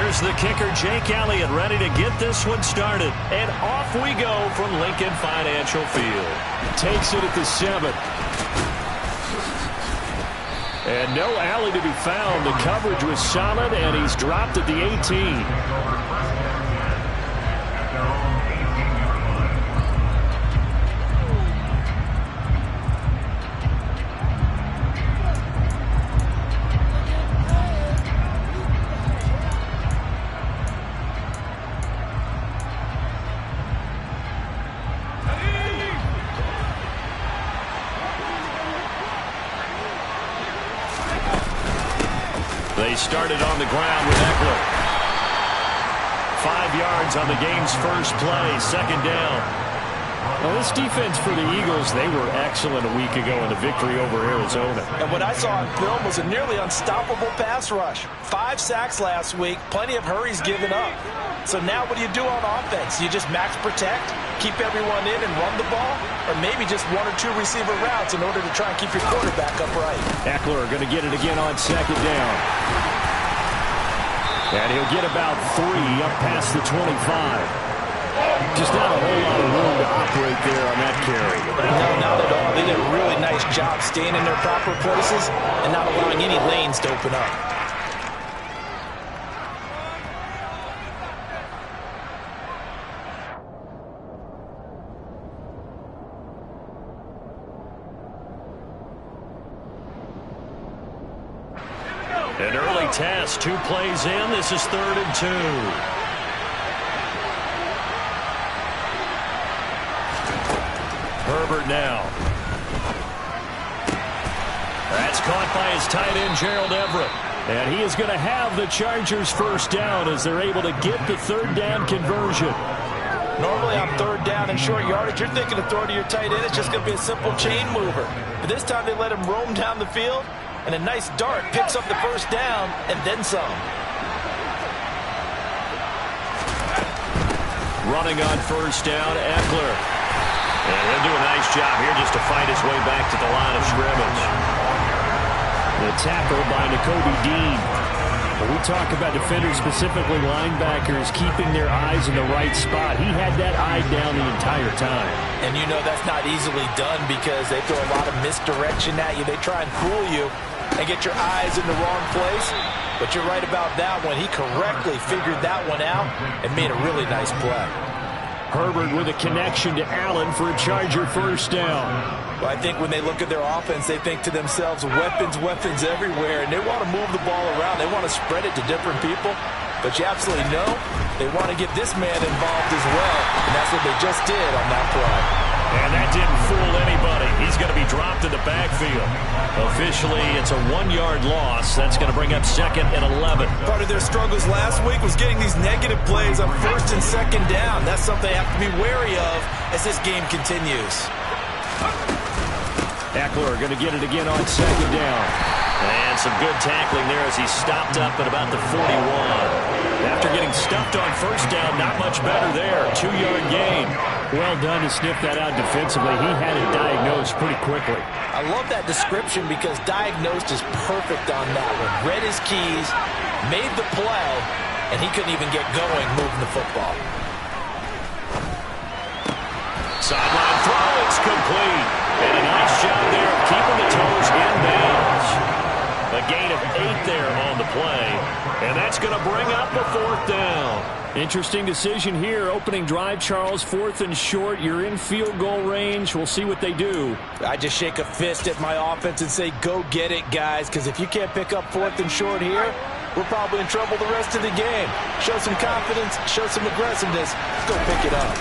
Here's the kicker, Jake Elliott, ready to get this one started. And off we go from Lincoln Financial Field. Takes it at the 7. And no alley to be found. The coverage was solid, and he's dropped at the 18. They started on the ground with Eckler. 5 yards on the game's first play, second down. Well, this defense for the Eagles, they were excellent a week ago in the victory over Arizona. And what I saw on film was a nearly unstoppable pass rush. 5 sacks last week, plenty of hurries given up. So now what do you do on offense? You just max protect, keep everyone in and run the ball, or maybe just 1 or 2 receiver routes in order to try and keep your quarterback upright. Eckler going to get it again on second down. And he'll get about 3 up past the 25. Just not a whole lot of room to operate there on that carry. No, not at all. They did a really nice job staying in their proper places and not allowing any lanes to open up. An early test, 2 plays in. This is 3rd and 2. Herbert now. That's caught by his tight end, Gerald Everett. And he is going to have the Chargers first down as they're able to get the 3rd down conversion. Normally on 3rd down and short yardage, you're thinking of throwing to your tight end. It's just going to be a simple chain mover. But this time they let him roam down the field. And a nice dart picks up the first down and then some. Running on first down, Eckler. And he'll do a nice job here just to fight his way back to the line of scrimmage. The tackle by Nakobe Dean. When we talk about defenders, specifically linebackers, keeping their eyes in the right spot, he had that eye down the entire time. And you know that's not easily done because they throw a lot of misdirection at you. They try and fool you and get your eyes in the wrong place. But you're right about that one. He correctly figured that one out and made a really nice play. Herbert with a connection to Allen for a Charger first down. Well, I think when they look at their offense, they think to themselves, weapons, weapons everywhere, and they want to move the ball around. They want to spread it to different people. But you absolutely know they want to get this man involved as well, and that's what they just did on that play. And that didn't fool anybody. He's going to be dropped in the backfield. Officially, it's a 1-yard loss. That's going to bring up 2nd and 11. Part of their struggles last week was getting these negative plays on 1st and 2nd down. That's something they have to be wary of as this game continues. Eckler going to get it again on 2nd down. And some good tackling there as he stopped up at about the 41. After getting stuffed on first down, not much better there. 2-yard gain. Well done to sniff that out defensively. He had it diagnosed pretty quickly. I love that description because diagnosed is perfect on that one. Read his keys, made the play, and he couldn't even get going moving the football. Sideline throw, it's complete. And a nice job there of keeping the toes in bounds. A gain of 8 there on the play. And that's going to bring up a 4th down. Interesting decision here. Opening drive, Charles. 4th and short. You're in field goal range. We'll see what they do. I just shake a fist at my offense and say, go get it, guys. Because if you can't pick up 4th and short here, we're probably in trouble the rest of the game. Show some confidence. Show some aggressiveness. Let's go pick it up.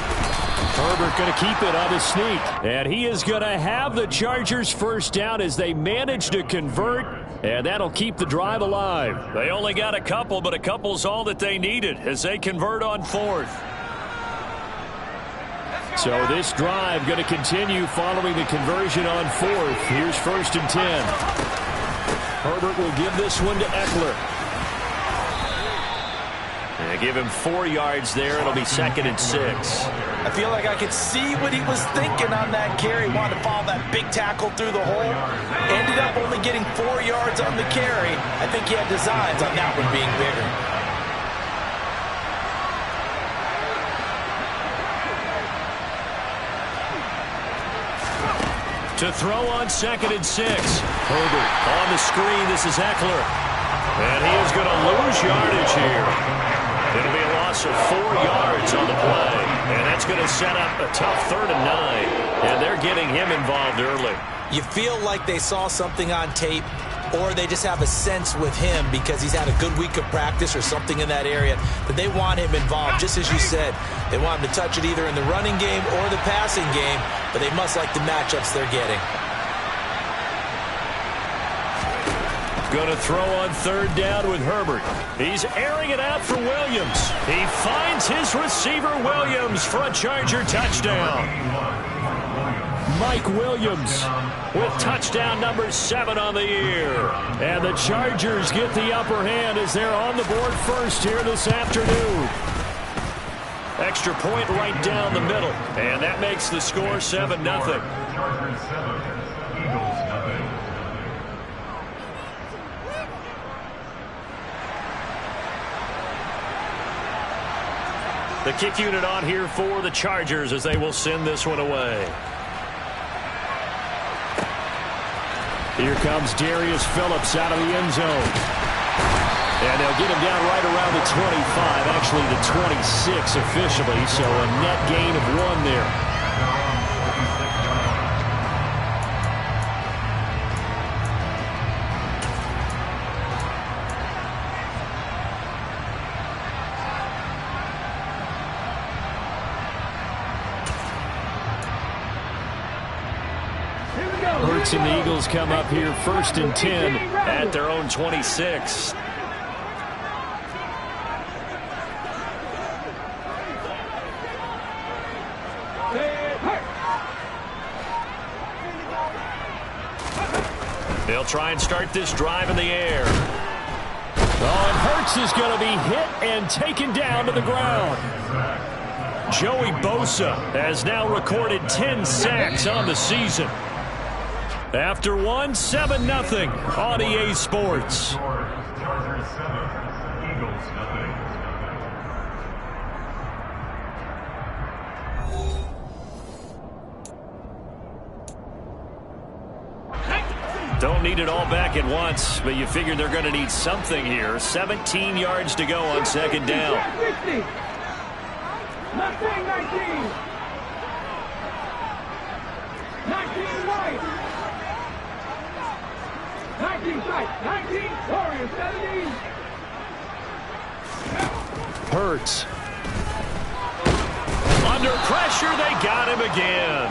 Herbert going to keep it on his sneak. And he is going to have the Chargers first down as they manage to convert. And that'll keep the drive alive. They only got a couple, but a couple's all that they needed as they convert on 4th. So this drive going to continue following the conversion on 4th. Here's 1st and 10. Herbert will give this one to Eckler. And give him 4 yards there. It'll be 2nd and 6. I feel like I could see what he was thinking on that carry. Wanted to follow that big tackle through the hole. Ended up only getting 4 yards on the carry. I think he had designs on that one being bigger. To throw on 2nd and 6. Herbert on the screen. This is Eckler. And he is going to lose yardage here. It'll be a loss of 4 yards on the play. And that's going to set up a tough 3rd and 9. And they're getting him involved early. You feel like they saw something on tape, or they just have a sense with him because he's had a good week of practice or something in that area that they want him involved. Just as you said, they want him to touch it either in the running game or the passing game, but they must like the matchups they're getting. Going to throw on 3rd down with Herbert. He's airing it out for Williams. He finds his receiver, Williams, for a Charger touchdown. Mike Williams with touchdown number 7 on the year. And the Chargers get the upper hand as they're on the board first here this afternoon. Extra point right down the middle. And that makes the score 7-0. Chargers 7, Eagles nothing. The kick unit on here for the Chargers as they will send this one away. Here comes Darius Phillips out of the end zone. And they'll get him down right around the 25, actually the 26 officially, so a net gain of 1 there. Hurts and the Eagles come up here 1st and 10 at their own 26. They'll try and start this drive in the air. Oh, and Hurts is going to be hit and taken down to the ground. Joey Bosa has now recorded 10 sacks on the season. After 1, 7-0 on EA Sports. Chargers 7, Eagles nothing. Don't need it all back at once, but you figure they're going to need something here. 17 yards to go on 2nd down. 19 right. 19 right. 19 Warriors 17. Hurts. Under pressure, they got him again.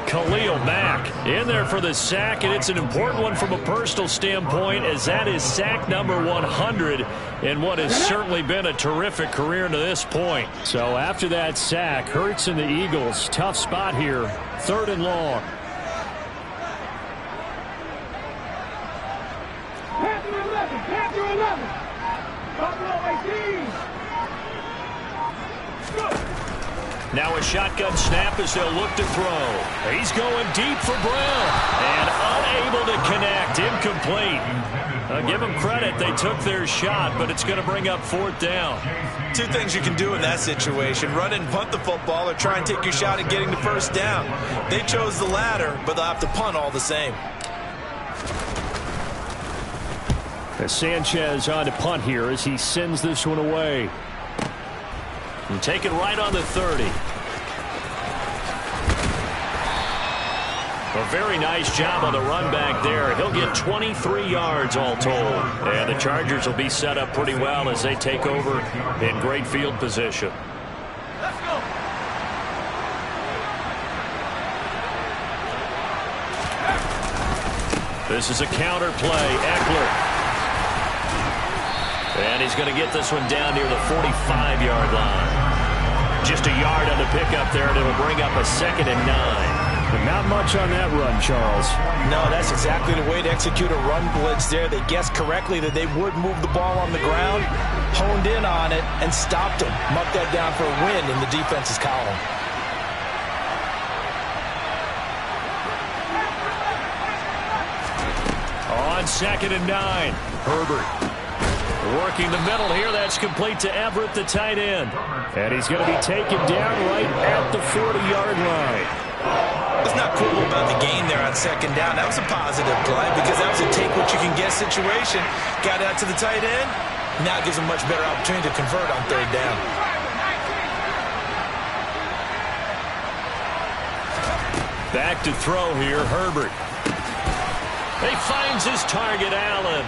Khalil Mack in there for the sack, and it's an important one from a personal standpoint, as that is sack number 100 in what has certainly been a terrific career to this point. So after that sack, Hurts and the Eagles, tough spot here, 3rd and long. Panther 11. Buffalo 18. Now a shotgun snap as they'll look to throw. He's going deep for Brown and unable to connect. Incomplete. Give them credit. They took their shot, but it's going to bring up 4th down. 2 things you can do in that situation: run and punt the football, or try and take your shot at getting the 1st down. They chose the latter, but they'll have to punt all the same. As Sanchez on to punt here as he sends this one away. And take it right on the 30. A very nice job on the run back there. He'll get 23 yards all told. And the Chargers will be set up pretty well as they take over in great field position. Let's go. This is a counter play. Eckler. And he's going to get this one down near the 45-yard line. Just a yard on the pickup there, and it'll bring up a 2nd and 9. But not much on that run, Charles. No, that's exactly the way to execute a run blitz there. They guessed correctly that they would move the ball on the ground, honed in on it, and stopped them. Marked that down for a win in the defense's column. On 2nd and 9, Herbert. Working the middle here. That's complete to Everett, the tight end. And he's going to be taken down right at the 40-yard line. What's not cool about the gain there on second down, that was a positive play because that was a take-what-you-can-get situation. Got out to the tight end. Now gives them much better opportunity to convert on third down. Back to throw here, Herbert. He finds his target, Allen.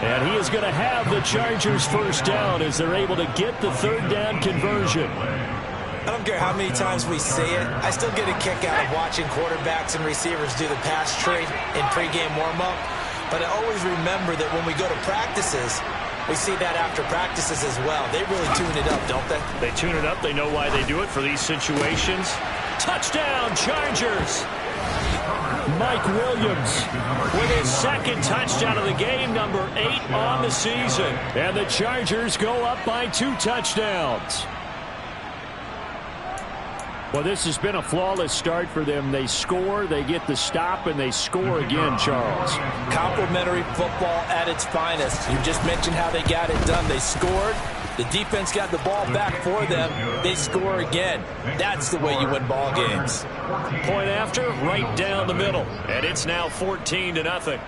And he is going to have the Chargers first down as they're able to get the third down conversion. I don't care how many times we say it, I still get a kick out of watching quarterbacks and receivers do the pass trade in pregame warm-up. But I always remember that when we go to practices, we see that after practices as well. They really tune it up, don't they? They tune it up. They know why they do it for these situations. Touchdown, Chargers! Mike Williams with his second touchdown of the game, number 8 on the season. And the Chargers go up by 2 touchdowns. Well, this has been a flawless start for them. They score, they get the stop, and they score again, Charles. Complimentary football at its finest. You just mentioned how they got it done. They scored. The defense got the ball back for them. They score again. That's the way you win ball games. Point after, right down the middle. And it's now 14-0.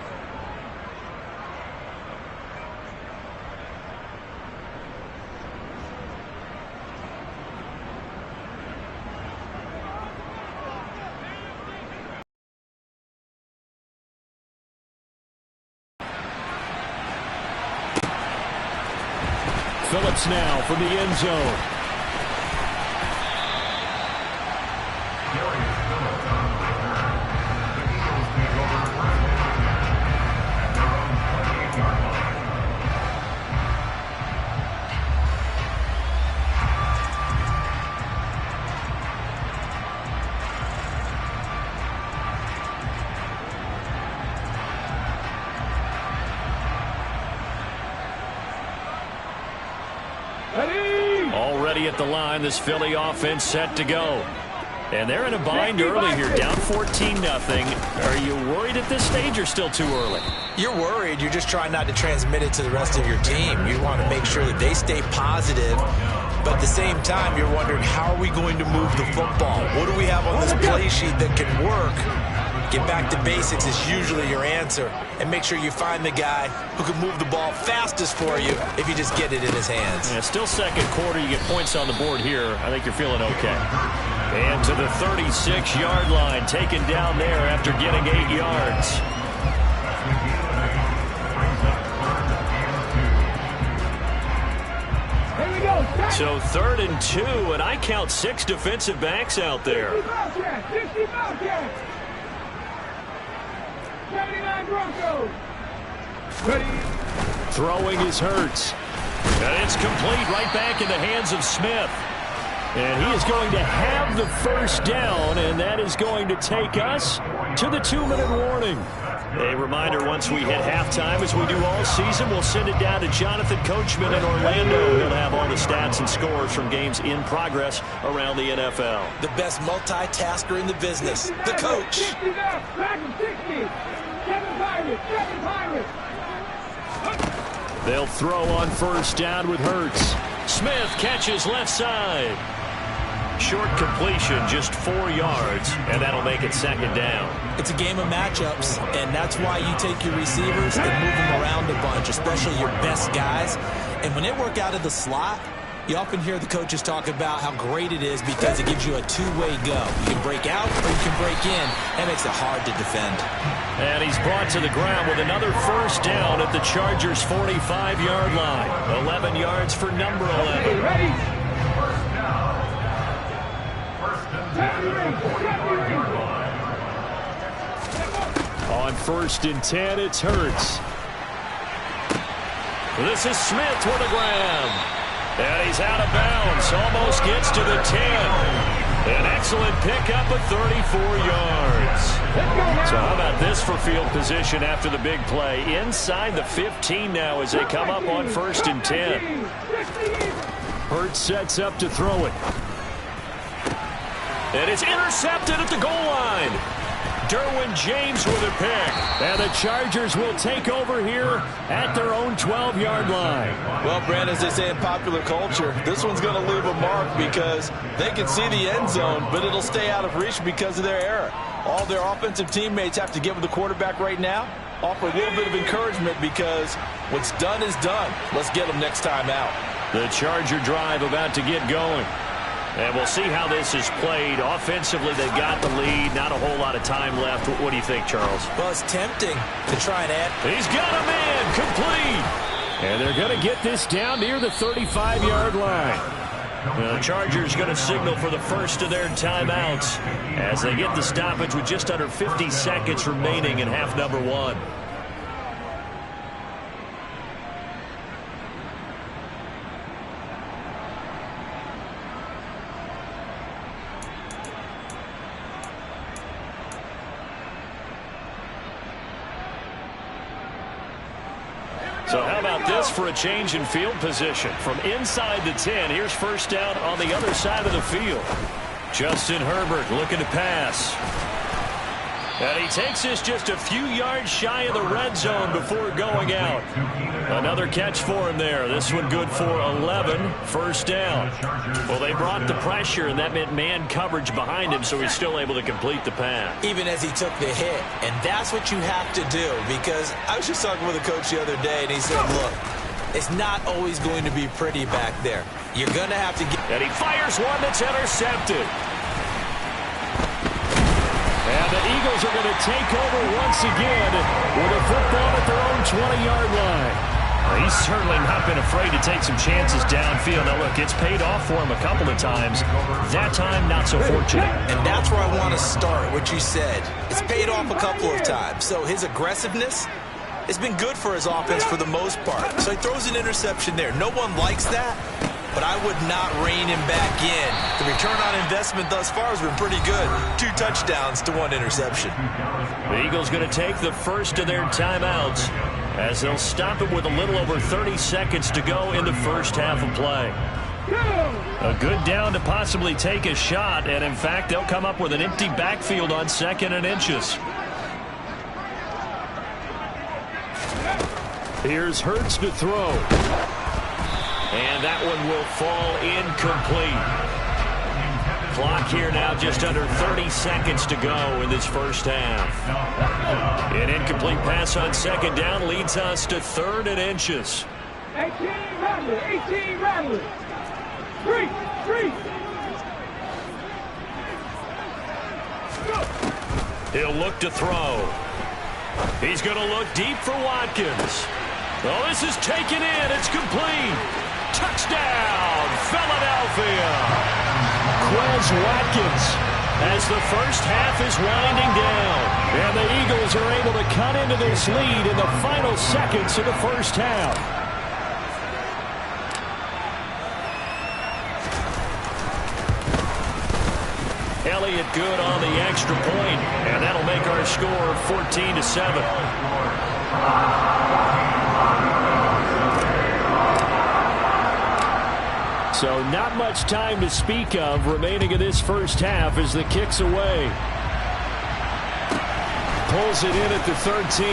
Phillips now from the end zone. Already at the line, this Philly offense set to go. And they're in a bind early here, down 14-0. Are you worried at this stage or still too early? You're worried. You're just trying not to transmit it to the rest of your team. You want to make sure that they stay positive. But at the same time, you're wondering, how are we going to move the football? What do we have on this play sheet that can work? Get back to basics is usually your answer. And make sure you find the guy who can move the ball fastest for you if you just get it in his hands. Yeah, still second quarter. You get points on the board here. I think you're feeling okay. And to the 36-yard line, taken down there after getting 8 yards. Here we go. So 3rd and 2, and I count 6 defensive backs out there. 60 Bobcats. 79 Broncos. Ready. Throwing is Hurts. And it's complete right back in the hands of Smith. And he is going to have the first down, and that is going to take us to the 2-minute warning. A reminder, once we hit halftime, as we do all season, we'll send it down to Jonathan Coachman in Orlando. He'll have all the stats and scores from games in progress around the NFL. The best multitasker in the business, the coach. 60 left, back to 60. 7 Pirates, 7 Pirates. They'll throw on first down with Hurts. Smith catches left side. Short completion, just 4 yards, and that'll make it second down. It's a game of matchups, and that's why you take your receivers and move them around a bunch, especially your best guys. And when they work out of the slot, you often hear the coaches talk about how great it is because it gives you a two-way go. You can break out or you can break in. That makes it hard to defend. And he's brought to the ground with another first down at the Chargers' 45-yard line. 11 yards for number 11. Ready. On 1st and 10, it's Hurts. This is Smith with a grab. And he's out of bounds. Almost gets to the 10. An excellent pickup of 34 yards. So how about this for field position after the big play? Inside the 15 now as they come up on 1st and 10. Hurts sets up to throw it. And it's intercepted at the goal line. Derwin James with a pick. And the Chargers will take over here at their own 12-yard line. Well, Brand, as they say in popular culture, this one's going to leave a mark because they can see the end zone, but it'll stay out of reach because of their error. All their offensive teammates have to give the quarterback right now, offer a little bit of encouragement because what's done is done. Let's get them next time out. The Charger drive about to get going. And we'll see how this is played. Offensively, they've got the lead. Not a whole lot of time left. What do you think, Charles? Well, it's tempting to try and add. He's got a man. Complete. And they're going to get this down near the 35-yard line. The Chargers going to signal for the first of their timeouts as they get the stoppage with just under 50 seconds remaining in half number one. So how about this for a change in field position? From inside the 10, here's first down on the other side of the field. Justin Herbert looking to pass. And he takes this just a few yards shy of the red zone before going out. Another catch for him there. This one good for 11. First down. Well, they brought the pressure, and that meant man coverage behind him, so he's still able to complete the pass. Even as he took the hit. And that's what you have to do, because I was just talking with a coach the other day, and he said, look, it's not always going to be pretty back there. You're going to have to get... And he fires one that's intercepted. And the Eagles are going to take over once again with a football at their own 20-yard line. Well, he's certainly not been afraid to take some chances downfield. Now, look, it's paid off for him a couple of times. That time, not so fortunate. And that's where I want to start, what you said. It's paid off a couple of times. So his aggressiveness has been good for his offense for the most part. So he throws an interception there. No one likes that. But I would not rein him back in. The return on investment thus far has been pretty good. 2 touchdowns to 1 interception. The Eagles going to take the first of their timeouts as they'll stop it with a little over 30 seconds to go in the first half of play. A good down to possibly take a shot, and in fact, they'll come up with an empty backfield on 2nd and inches. Here's Hurts to throw. And that one will fall incomplete. Clock here now just under 30 seconds to go in this first half. An incomplete pass on 2nd down leads us to 3rd and inches. 18 Rattler, 18 Rattler. 3. He'll look to throw. He's going to look deep for Watkins. Oh, this is taken in. It's complete. Touchdown, Philadelphia. Quez Watkins as the first half is winding down. And the Eagles are able to cut into this lead in the final seconds of the first half. Elliott good on the extra point, and that'll make our score 14-7. So not much time to speak of remaining in this first half as the kick's away. Pulls it in at the 13.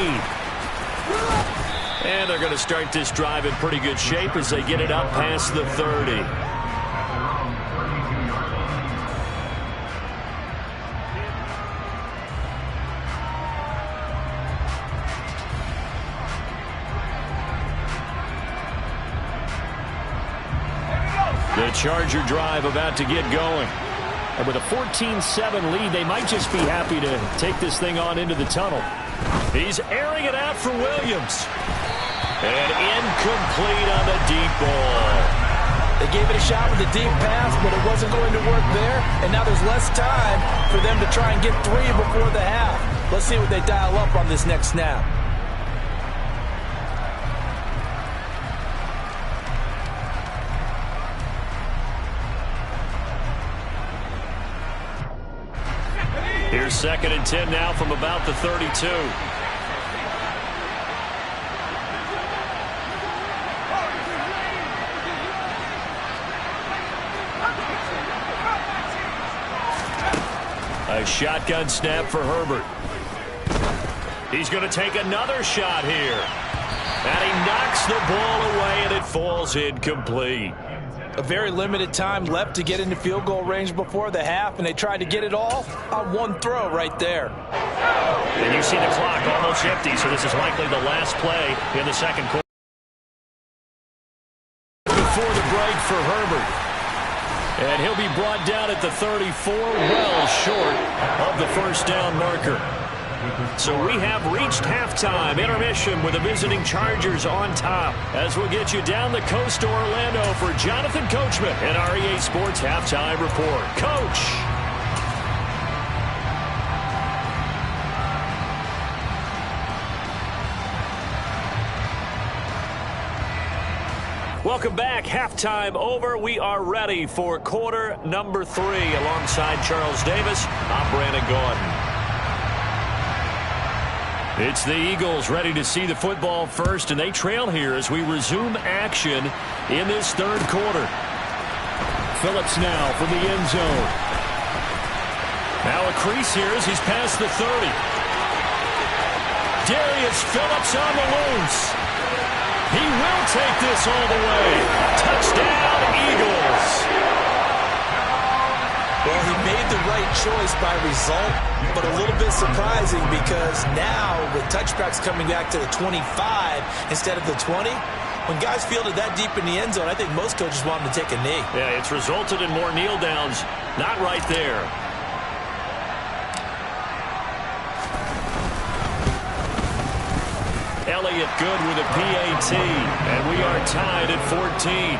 And they're going to start this drive in pretty good shape as they get it up past the 30. The Charger drive about to get going. And with a 14-7 lead, they might just be happy to take this thing on into the tunnel. He's airing it out for Williams. And incomplete on the deep ball. They gave it a shot with a deep pass, but it wasn't going to work there. And now there's less time for them to try and get 3 before the half. Let's see what they dial up on this next snap. Here's 2nd and 10 now from about the 32. A shotgun snap for Herbert. He's going to take another shot here. And he knocks the ball away, and it falls incomplete. A very limited time left to get into field goal range before the half, and they tried to get it all on one throw right there. And you see the clock almost empty, so this is likely the last play in the second quarter. Before the break for Herbert. And he'll be brought down at the 34, well short of the first down marker. So we have reached halftime intermission with the visiting Chargers on top. As we'll get you down the coast to Orlando for Jonathan Coachman and our EA Sports Halftime Report. Coach! Welcome back. Halftime over. We are ready for quarter number 3. Alongside Charles Davis, I'm Brandon Gaudin. It's the Eagles ready to see the football first, and they trail here as we resume action in this third quarter. Phillips now from the end zone. Now a crease here as he's past the 30. Darius Phillips on the loose. He will take this all the way. Touchdown, Eagles. Well, he made the right choice by result, but a little bit surprising because now with touchbacks coming back to the 25 instead of the 20, when guys fielded that deep in the end zone, I think most coaches want them to take a knee. Yeah, it's resulted in more kneel downs. Not right there. Elliott good with a PAT, and we are tied at 14.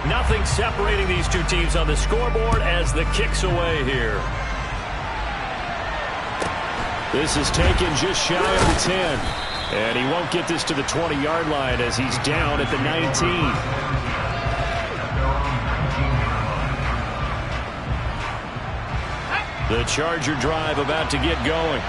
Nothing separating these two teams on the scoreboard as the kick's away here. This is taken just shy of the 10. And he won't get this to the 20-yard line as he's down at the 19. The Charger drive about to get going.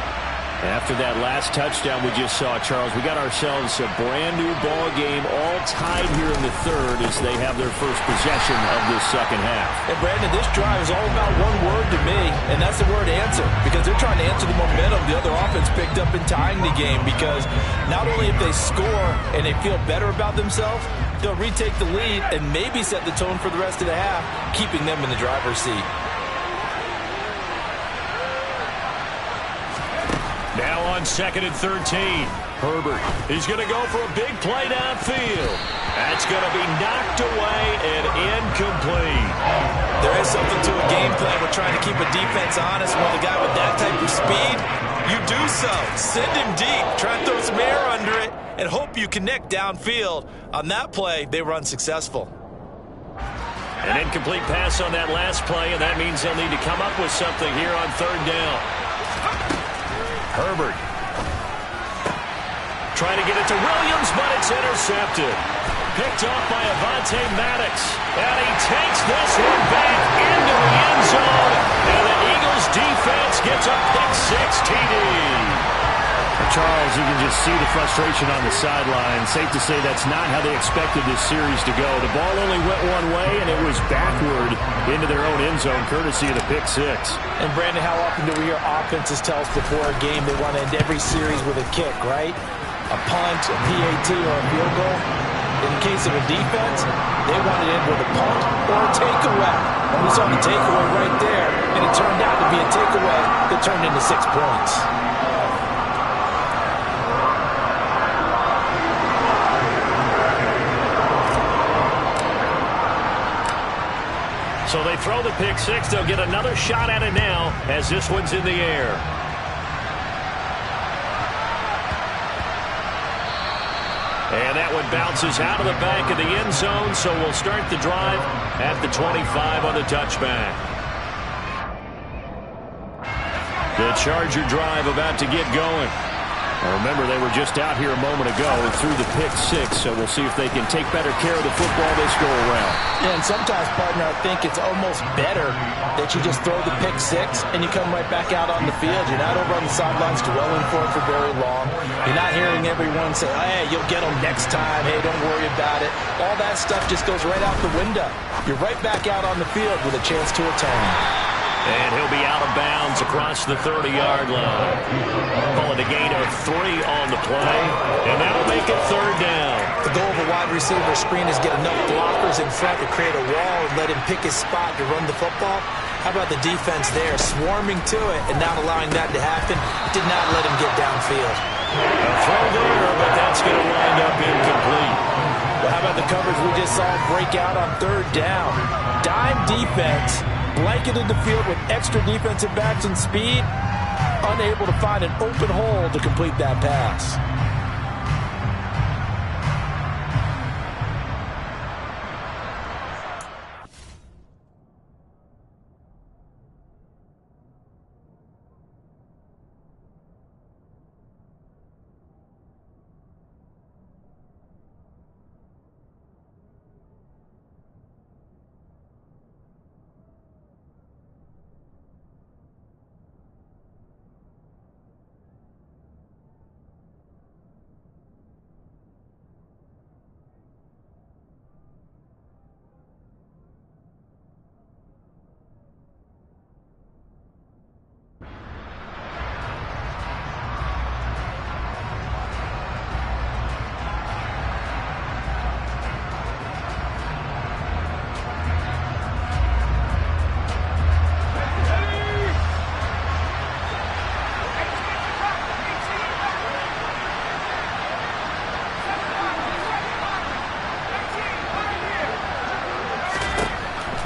After that last touchdown we just saw, Charles, we got ourselves a brand-new ball game all tied here in the third as they have their first possession of this second half. And, Brandon, this drive is all about one word to me, and that's the word answer, because they're trying to answer the momentum the other offense picked up in tying the game, because not only if they score and they feel better about themselves, they'll retake the lead and maybe set the tone for the rest of the half, keeping them in the driver's seat. Now on 2nd and 13. Herbert, he's going to go for a big play downfield. That's going to be knocked away and incomplete. There is something to a game plan with trying to keep a defense honest with a guy with that type of speed. You do so. Send him deep. Try and throw some air under it and hope you connect downfield. On that play, they were unsuccessful. An incomplete pass on that last play, and that means they'll need to come up with something here on 3rd down. Herbert trying to get it to Williams, but it's intercepted. Picked off by Avonte Maddox. And he takes this one back into the end zone. And the Eagles defense gets a pick-6 TD. Charles, you can just see the frustration on the sideline. Safe to say that's not how they expected this series to go. The ball only went one way, and it was backward into their own end zone, courtesy of the pick-6. And, Brandon, how often do we hear offenses tell us before a game they want to end every series with a kick, right? A punt, a PAT, or a field goal. In the case of a defense, they want to end with a punt or a takeaway. And we saw the takeaway right there, and it turned out to be a takeaway that turned into 6 points. So they throw the pick-6. They'll get another shot at it now as this one's in the air. And that one bounces out of the back of the end zone, so we'll start the drive at the 25 on the touchback. The Charger drive about to get going. Now remember, they were just out here a moment ago and threw the pick-6, so we'll see if they can take better care of the football this go-around. Yeah, and sometimes, partner, I think it's almost better that you just throw the pick-6 and you come right back out on the field. You're not over on the sidelines dwelling for it for very long. You're not hearing everyone say, hey, you'll get them next time. Hey, don't worry about it. All that stuff just goes right out the window. You're right back out on the field with a chance to atone. And he'll be out of bounds across the 30-yard line. Call it a gain of 3 on the play, and that'll make it 3rd down. The goal of a wide receiver screen is get enough blockers in front to create a wall and let him pick his spot to run the football. How about the defense there, swarming to it and not allowing that to happen? Did not let him get downfield. A throw there, but that's going to wind up incomplete. Well, how about the coverage we just saw break out on 3rd down? Dime defense, blanketed the field with extra defensive backs and speed, unable to find an open hole to complete that pass.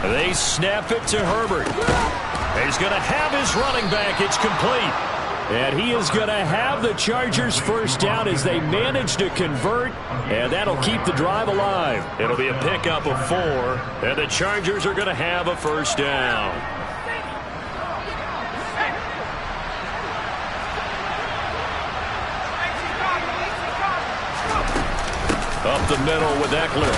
They snap it to Herbert. He's going to have his running back. It's complete. And he is going to have the Chargers 1st down as they manage to convert, and that'll keep the drive alive. It'll be a pickup of 4, and the Chargers are going to have a 1st down. Up the middle with Eckler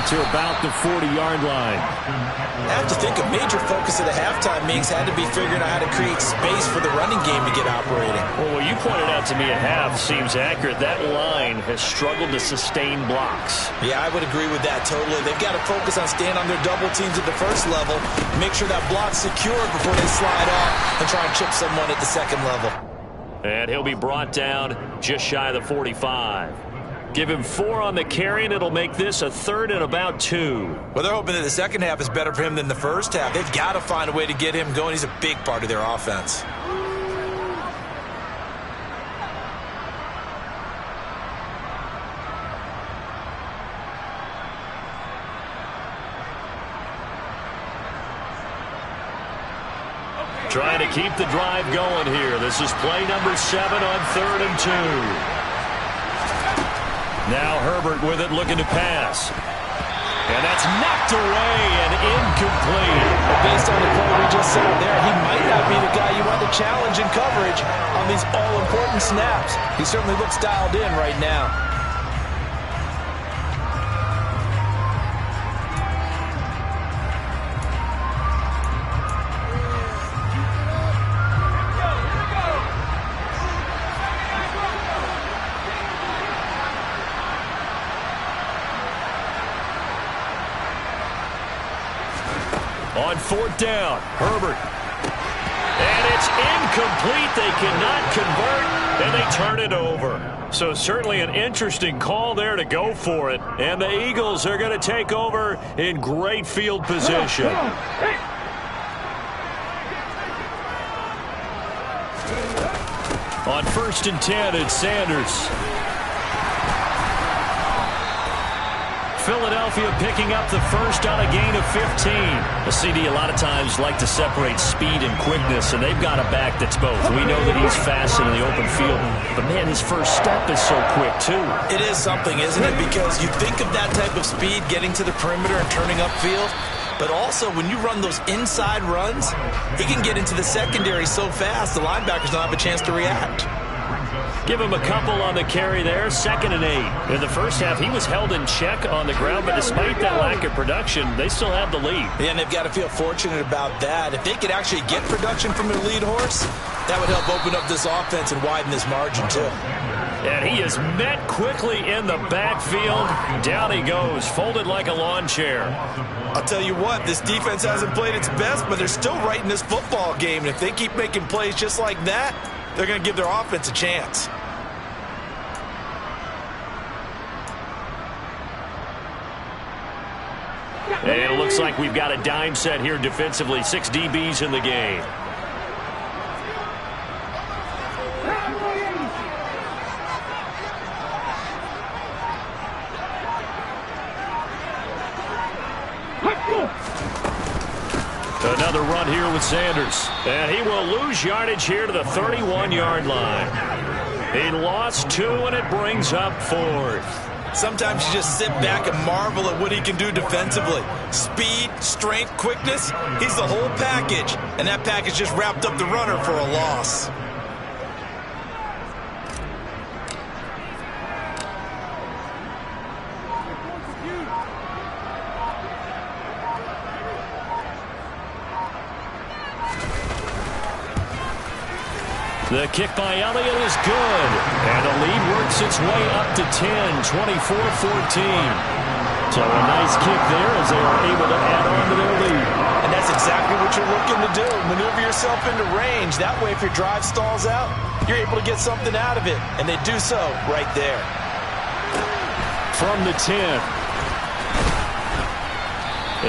to about the 40-yard line. I have to think a major focus of the halftime meetings had to be figuring out how to create space for the running game to get operating. Well, what you pointed out to me at half seems accurate. That line has struggled to sustain blocks. Yeah, I would agree with that totally. They've got to focus on staying on their double teams at the 1st level, make sure that block's secured before they slide off and try and chip someone at the 2nd level. And he'll be brought down just shy of the 45. Give him 4 on the carry, and it'll make this a 3rd and about 2. Well, they're hoping that the 2nd half is better for him than the 1st half. They've got to find a way to get him going. He's a big part of their offense. Trying to keep the drive going here. This is play number 7 on 3rd and 2. Now Herbert with it, looking to pass. And that's knocked away and incomplete. Based on the play we just saw there, he might not be the guy you want to challenge in coverage on these all-important snaps. He certainly looks dialed in right now. On 4th down, Herbert. And it's incomplete. They cannot convert, and they turn it over. So certainly an interesting call there to go for it. And the Eagles are going to take over in great field position. On 1st and 10, it's Sanders. Philadelphia picking up the 1st on a gain of 15. The CD a lot of times like to separate speed and quickness, and they've got a back that's both. We know that he's fast in the open field, but man, his first step is so quick too. It is something, isn't it? Because you think of that type of speed getting to the perimeter and turning upfield, but also when you run those inside runs, he can get into the secondary so fast the linebackers don't have a chance to react. Give him a couple on the carry there, 2nd and 8. In the 1st half, he was held in check on the ground, but despite that lack of production, they still have the lead. Yeah, and they've got to feel fortunate about that. If they could actually get production from their lead horse, that would help open up this offense and widen this margin too. And he is met quickly in the backfield. Down he goes, folded like a lawn chair. I'll tell you what, this defense hasn't played its best, but they're still right in this football game. And if they keep making plays just like that, they're going to give their offense a chance. And it looks like we've got a dime set here defensively. 6 DBs in the game. Another run here with Sanders. And he will lose yardage here to the 31-yard line. He lost 2, and it brings up 4th. Sometimes you just sit back and marvel at what he can do defensively. Speed, strength, quickness, he's the whole package. And that package just wrapped up the runner for a loss. The kick by Elliott is good. And the lead works its way up to 10, 24-14. So a nice kick there as they are able to add on to their lead. And that's exactly what you're looking to do. Maneuver yourself into range. That way, if your drive stalls out, you're able to get something out of it. And they do so right there. From the 10.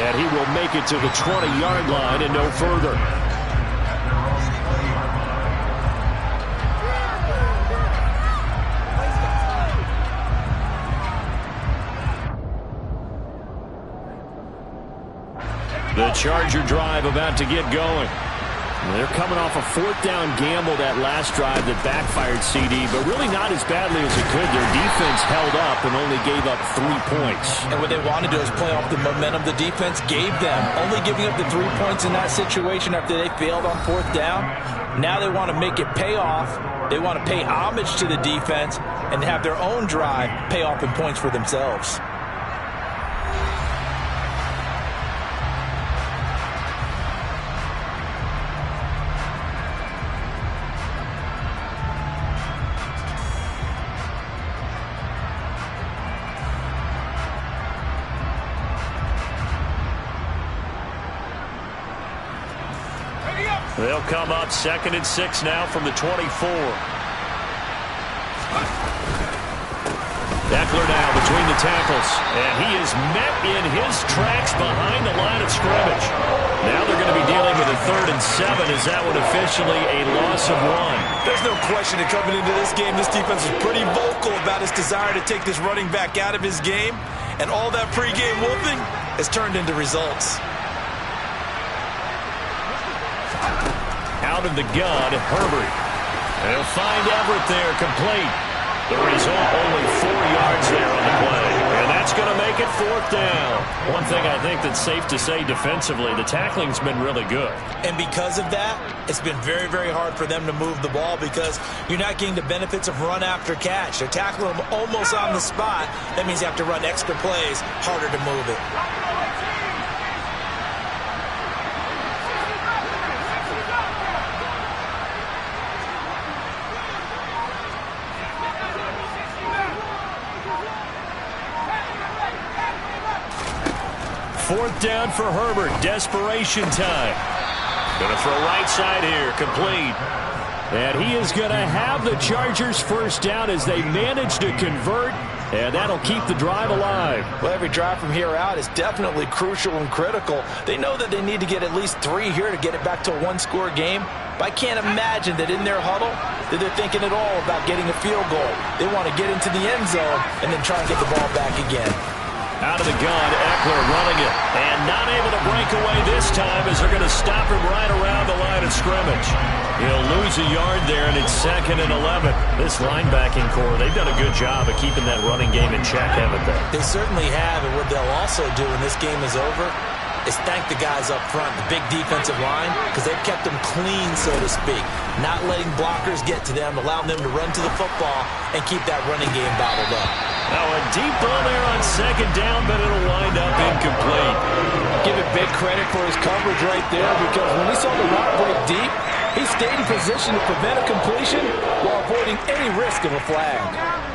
And he will make it to the 20-yard line and no further. The Charger drive about to get going. They're coming off a 4th down gamble that last drive that backfired CD, but really not as badly as it could. Their defense held up and only gave up 3 points. And what they want to do is play off the momentum the defense gave them. Only giving up the 3 points in that situation after they failed on 4th down. Now they want to make it pay off. They want to pay homage to the defense and have their own drive pay off in points for themselves. They'll come up 2nd and 6 now from the 24. Eckler now between the tackles. And he is met in his tracks behind the line of scrimmage. Now they're going to be dealing with a 3rd and 7. Is that one officially a loss of 1? There's no question that coming into this game, this defense is pretty vocal about its desire to take this running back out of his game. And all that pregame whooping has turned into results. Out of the gun, Herbert. They'll find Everett there, complete. The result, only 4 yards there on the play. And that's going to make it 4th down. One thing I think that's safe to say defensively, the tackling's been really good. And because of that, it's been very, very hard for them to move the ball because you're not getting the benefits of run after catch. They're tackling them almost on the spot. That means you have to run extra plays, harder to move it. 4th down for Herbert. Desperation time. Going to throw right side here. Complete. And he is going to have the Chargers 1st down as they manage to convert. And that'll keep the drive alive. Well, every drive from here out is definitely crucial and critical. They know that they need to get at least 3 here to get it back to a 1-score game. But I can't imagine that in their huddle that they're thinking at all about getting a field goal. They want to get into the end zone and then try and get the ball back again. Out of the gun, Eckler running it. And not able to break away this time as they're going to stop him right around the line of scrimmage. He'll lose a yard there, and it's 2nd and 11. This linebacking core, they've done a good job of keeping that running game in check, haven't they? They certainly have, and what they'll also do when this game is over is thank the guys up front, the big defensive line, because they've kept them clean, so to speak. Not letting blockers get to them, allowing them to run to the football and keep that running game bottled up. Now a deep ball there on 2nd down, but it'll wind up incomplete. Give it big credit for his coverage right there, because when we saw the route break deep, He stayed in position to prevent a completion while avoiding any risk of a flag.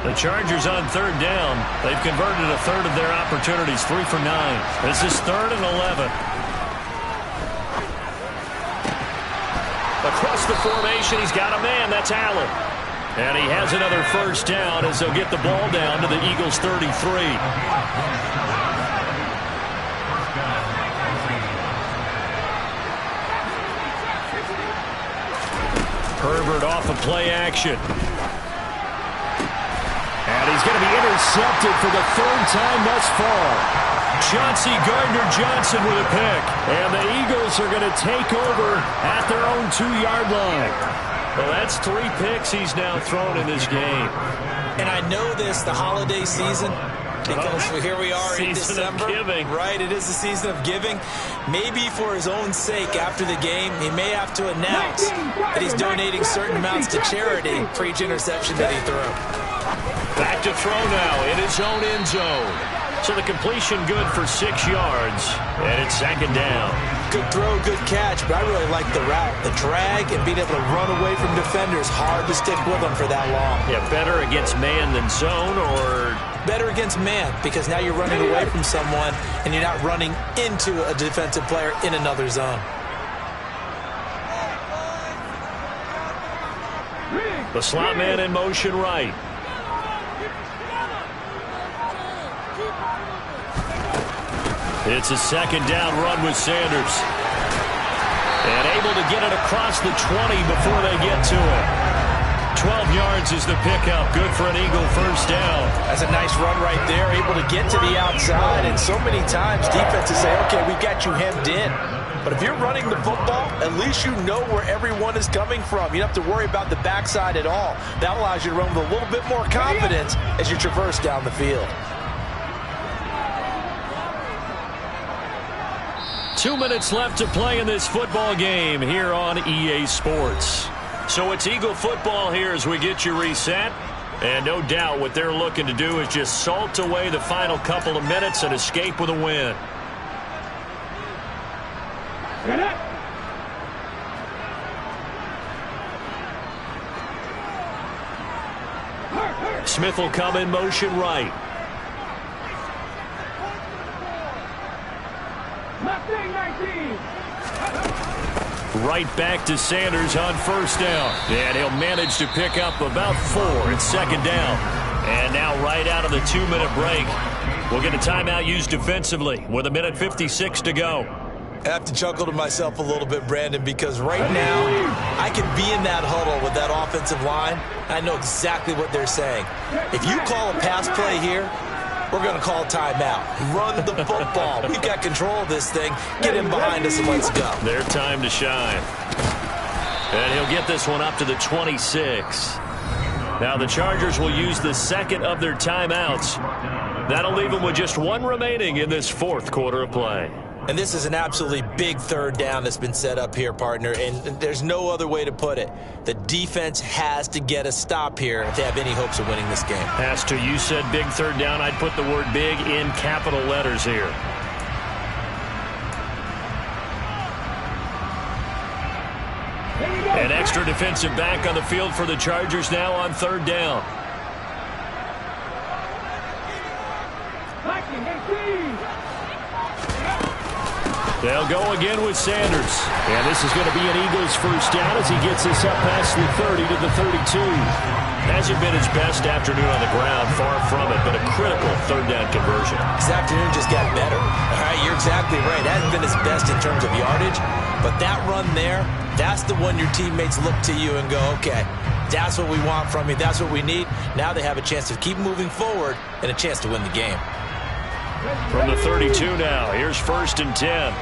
The Chargers on third down. They've converted a third of their opportunities, 3 for 9. This is 3rd and 11. Across the formation, he's got a man. That's Allen. And he has another first down as they'll get the ball down to the Eagles' 33. Herbert off of play action. And he's going to be intercepted for the 3rd time thus far. Chauncey Gardner-Johnson with a pick. And the Eagles are going to take over at their own 2-yard line. Well, that's 3 picks he's now thrown in this game. And I know this, the holiday season, because here we are in December. Season of giving. Right, it is the season of giving. Maybe for his own sake after the game, he may have to announce that he's donating certain amounts to charity for each interception that he threw. Back to throw now in his own end zone. So the completion good for 6 yards, and it's 2nd down. Good throw, good catch, but I really like the route. The drag and being able to run away from defenders, hard to stick with them for that long. Yeah, better against man than zone, or? Better against man, because now you're running away from someone, and you're not running into a defensive player in another zone. The slot man in motion right. It's a 2nd down run with Sanders. And able to get it across the 20 before they get to it. 12 yards is the pickup. Good for an Eagle first down. That's a nice run right there. Able to get to the outside. And so many times defenses say, okay, we've got you hemmed in. But if you're running the football, at least you know where everyone is coming from. You don't have to worry about the backside at all. That allows you to run with a little bit more confidence as you traverse down the field. 2 minutes left to play in this football game here on EA Sports. So it's Eagle football here as we get you reset. And no doubt what they're looking to do is just salt away the final couple of minutes and escape with a win. Smith will come in motion right. Right back to Sanders on first down. And he'll manage to pick up about 4. It's 2nd down. And now right out of the 2-minute break, we'll get a timeout used defensively with 1:56 to go. I have to chuckle to myself a little bit, Brandon, because right now I can be in that huddle with that offensive line. I know exactly what they're saying. If you call a pass play here, we're going to call timeout. Run the football. We've got control of this thing. Get in behind us and let's go. Their time to shine. And he'll get this one up to the 26. Now the Chargers will use the 2nd of their timeouts. That'll leave them with just 1 remaining in this 4th quarter of play. And this is an absolutely big 3rd down that's been set up here, partner, and there's no other way to put it. The defense has to get a stop here if they have any hopes of winning this game. Has to. You said big 3rd down. I'd put the word big in capital letters here. An extra defensive back on the field for the Chargers now on 3rd down. They'll go again with Sanders. And this is going to be an Eagles first down as he gets this up past the 30 to the 32. Hasn't been his best afternoon on the ground, far from it, but a critical 3rd down conversion. This afternoon just got better. All right, you're exactly right. Hasn't been his best in terms of yardage, but that run there, that's the one your teammates look to you and go, okay, that's what we want from you. That's what we need. Now they have a chance to keep moving forward and a chance to win the game. From the 32 now, here's 1st and 10.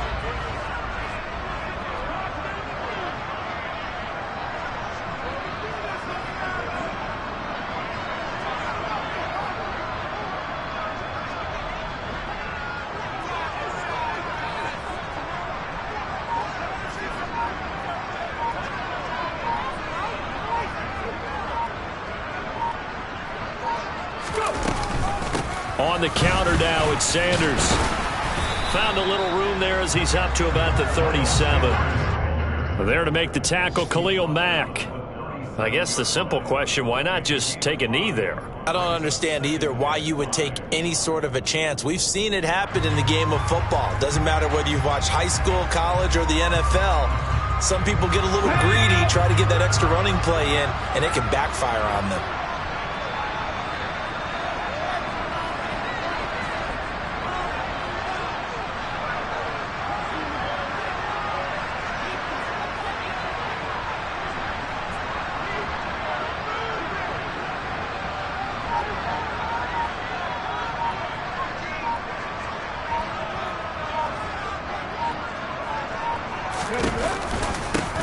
On the counter now, it's Sanders. Found a little room there as he's up to about the 37. There to make the tackle, Khalil Mack. I guess the simple question, why not just take a knee there? I don't understand either why you would take any sort of a chance. We've seen it happen in the game of football. Doesn't matter whether you've watched high school, college, or the NFL. Some people get a little greedy, try to get that extra running play in, and it can backfire on them.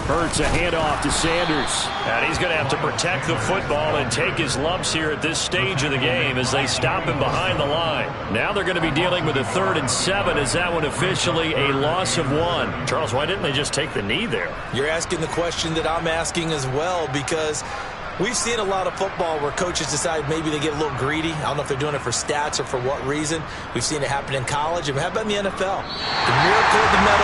Hurts a handoff to Sanders. And he's going to have to protect the football and take his lumps here at this stage of the game as they stop him behind the line. Now they're going to be dealing with a 3rd and 7. Is that one officially a loss of 1? Charles, why didn't they just take the knee there? You're asking the question that I'm asking as well, because we've seen a lot of football where coaches decide maybe they get a little greedy. I don't know if they're doing it for stats or for what reason. We've seen it happen in college. And how about in the NFL? The miracle of the medal